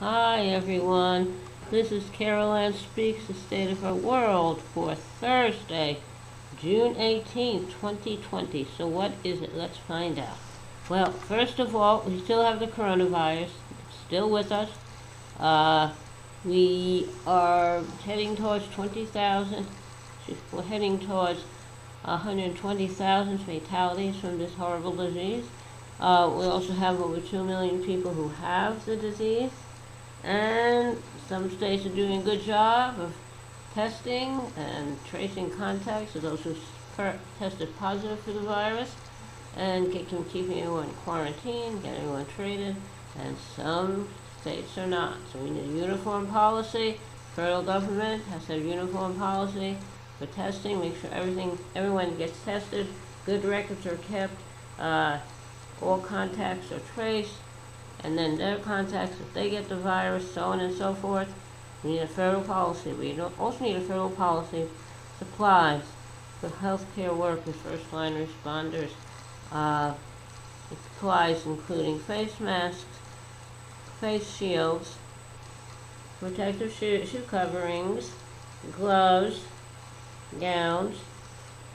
Hi everyone, this is Carol Ann Speaks, the State of Our World for Thursday, June 18th, 2020. So what is it? Let's find out. Well, first of all, we still have the coronavirus, still with us. We are heading towards 20,000. We're heading towards 120,000 fatalities from this horrible disease. We also have over 2 million people who have the disease. And some states are doing a good job of testing and tracing contacts of those who tested positive for the virus and keeping everyone in quarantine, getting everyone treated, and some states are not. So we need a uniform policy. Federal government has to have uniform policy for testing, make sure everyone gets tested, good records are kept, all contacts are traced, and then their contacts, if they get the virus, so on and so forth. We need a federal policy. We also need a federal policy supplies for healthcare workers, first line responders, supplies including face masks, face shields, protective shoe coverings, gloves, gowns,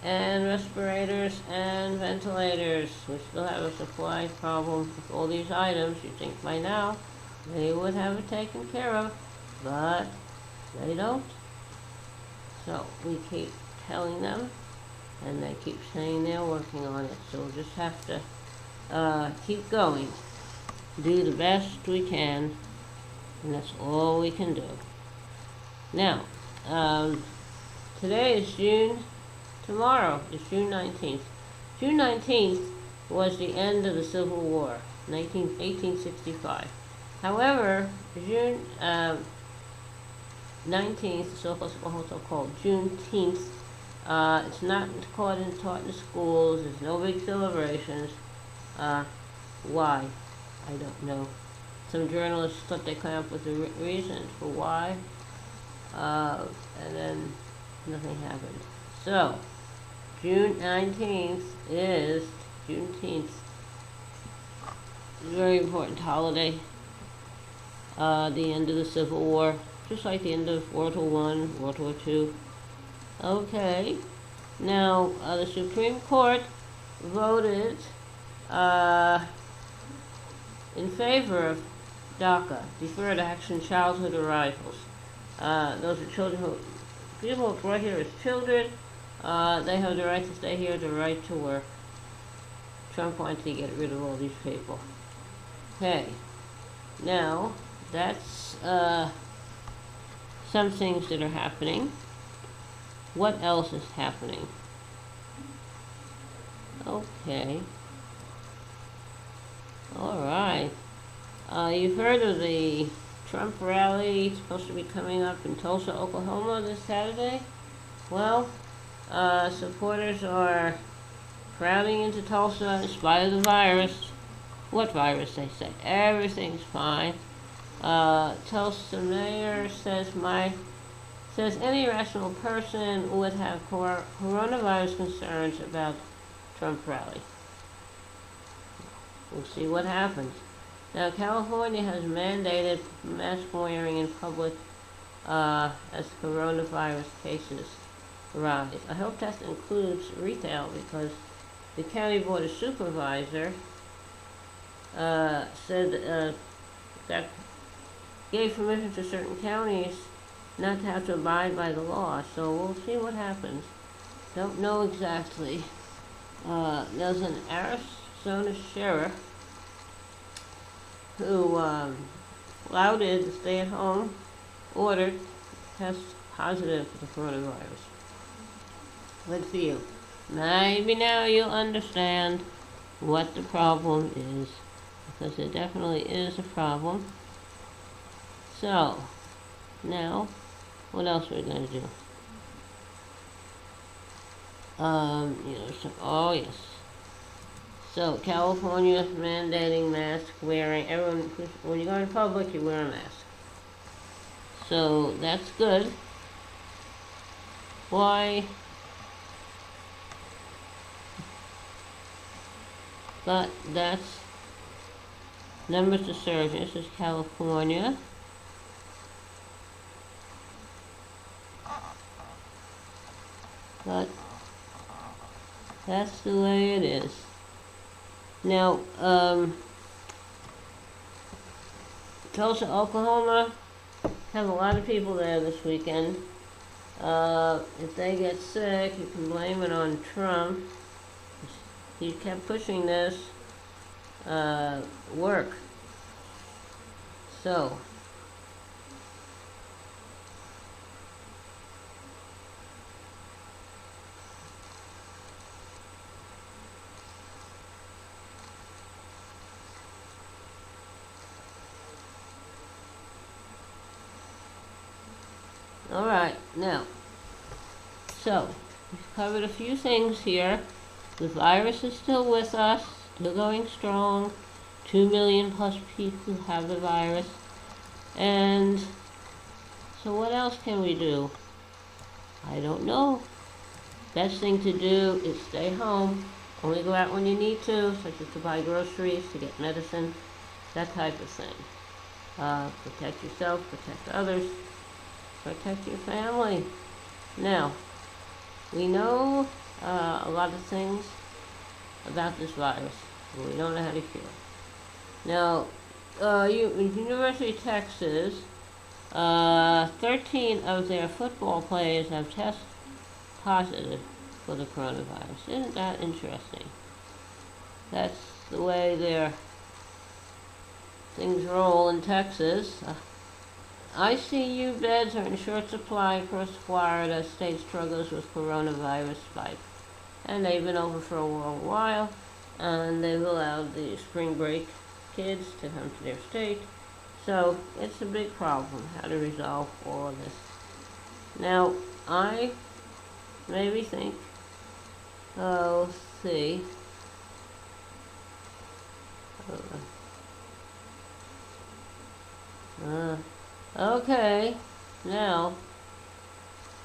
and respirators and ventilators. We still have a supply problem with all these items. You'd think by now they would have it taken care of, but they don't. So we keep telling them, and they keep saying they're working on it. So we'll just have to keep going, do the best we can, and that's all we can do. Now, today is tomorrow is June 19th. June 19th was the end of the Civil War, 1865. However, June 19th is also called Juneteenth. It's not taught in schools. There's no big celebrations. Why? I don't know. Some journalists thought they came up with a reason for why, and then nothing happened. So, June 19th is Juneteenth. It's a very important holiday. The end of the Civil War, just like the end of World War I, World War II. Okay. Now, the Supreme Court voted in favor of DACA, Deferred Action Childhood Arrivals. Those are people brought here as children. They have the right to stay here, the right to work. Trump wants to get rid of all these people. Okay. Now, that's some things that are happening. What else is happening? Okay. All right. You've heard of the Trump rally supposed to be coming up in Tulsa, Oklahoma this Saturday? Well, supporters are crowding into Tulsa in spite of the virus. What virus, they say? Everything's fine. Tulsa mayor says any rational person would have coronavirus concerns about Trump rally. We'll see what happens. Now, California has mandated mask wearing in public as coronavirus cases rise. I hope that includes retail, because the county board of supervisor said that gave permission to certain counties not to have to abide by the law. So we'll see what happens. Don't know exactly. There's an Arizona sheriff who flouted the stay-at-home order to test positive for the coronavirus. Good for you. Maybe now you'll understand what the problem is, because there definitely is a problem. So, now, what else are we going to do? Oh yes. So, California is mandating mask wearing. Everyone, when you go in public, you wear a mask. So, that's good. Why? But that's numbers to surgeons. This is California. But that's the way it is. Now, Tulsa, Oklahoma, have a lot of people there this weekend. If they get sick, you can blame it on Trump. He kept pushing this work. So, all right, now, so we've covered a few things here. The virus is still with us, still going strong. 2 million plus people have the virus. And so what else can we do? I don't know. Best thing to do is stay home. Only go out when you need to, such as to buy groceries, to get medicine, that type of thing. Protect yourself, protect others, protect your family. Now, we know a lot of things about this virus, but we don't know how to cure it. Now, University of Texas, 13 of their football players have tested positive for the coronavirus. Isn't that interesting? That's the way their things roll in Texas. ICU beds are in short supply across Florida. State struggles with coronavirus spike. And they've been over for a long while, and they've allowed the spring break kids to come to their state. So it's a big problem, how to resolve all of this. Now, I maybe think, let's see. Okay, now,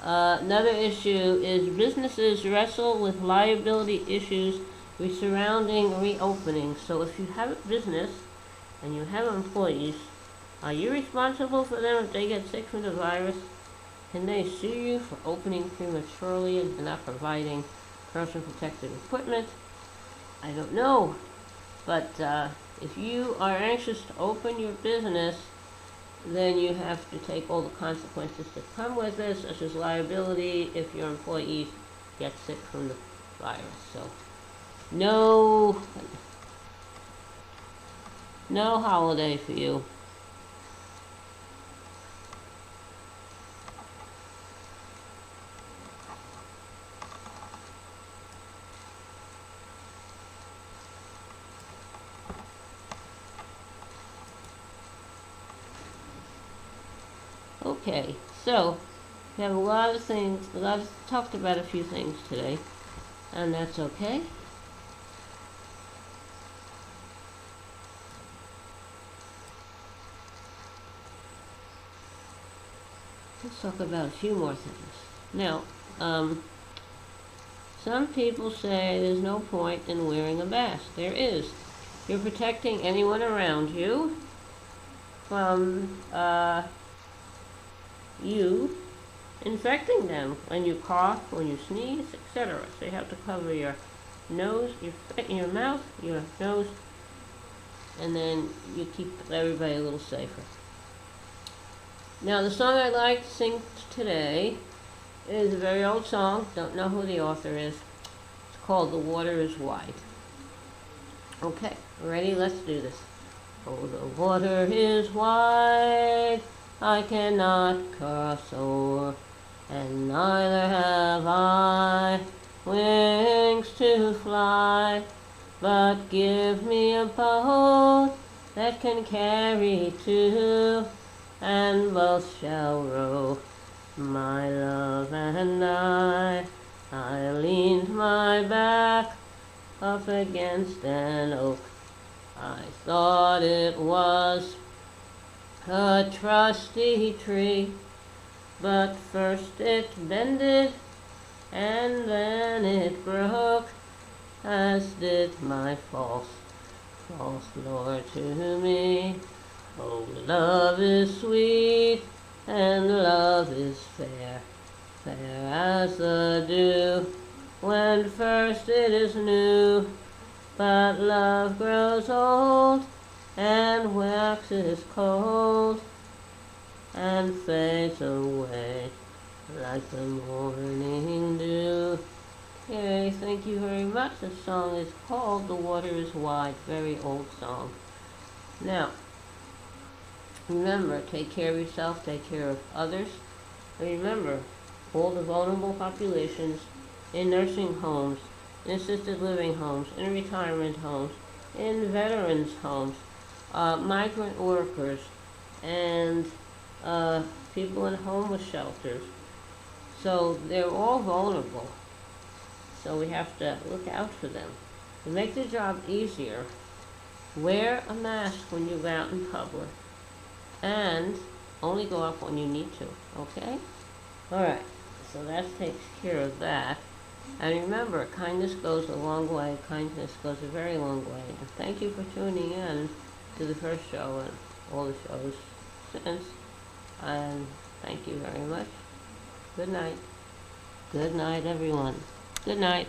another issue is businesses wrestle with liability issues surrounding reopening. So if you have a business and you have employees, are you responsible for them if they get sick from the virus? Can they sue you for opening prematurely and not providing personal protective equipment? I don't know. But if you are anxious to open your business, then you have to take all the consequences that come with this, such as liability if your employees get sick from the virus. So, no holiday for you. Okay, so we have a lot of things, talked about a few things today, and that's okay. Let's talk about a few more things. Now, some people say there's no point in wearing a mask. There is. You're protecting anyone around you from you infecting them when you cough, when you sneeze, etc. So you have to cover your nose, your mouth, your nose, and then you keep everybody a little safer. Now, the song I'd like to sing today is a very old song. Don't know who the author is. It's called "The Water is Wide." Okay, ready? Let's do this. Oh, the water is wide, I cannot cross o'er, and neither have I wings to fly, but give me a boat that can carry two, and both shall row, my love and I. I leaned my back up against an oak. I thought it was a trusty tree, but first it bended and then it broke, as did my false lord to me. Oh, love is sweet and love is fair, fair as the dew, when first it is new. But love grows old, and waxes cold, and fades away like the morning dew. Okay, thank you very much. The song is called The Water is Wide. Very old song. Now, remember, take care of yourself, take care of others. Remember, all the vulnerable populations in nursing homes, in assisted living homes, in retirement homes, in veterans homes, migrant workers, and people in homeless shelters. So they're all vulnerable. So we have to look out for them. To make the job easier, wear a mask when you go out in public, and only go up when you need to, okay? Alright, so that takes care of that. And remember, kindness goes a long way. Kindness goes a very long way. And thank you for tuning in to the first show and all the shows since. And thank you very much. Good night. Good night, everyone. Good night.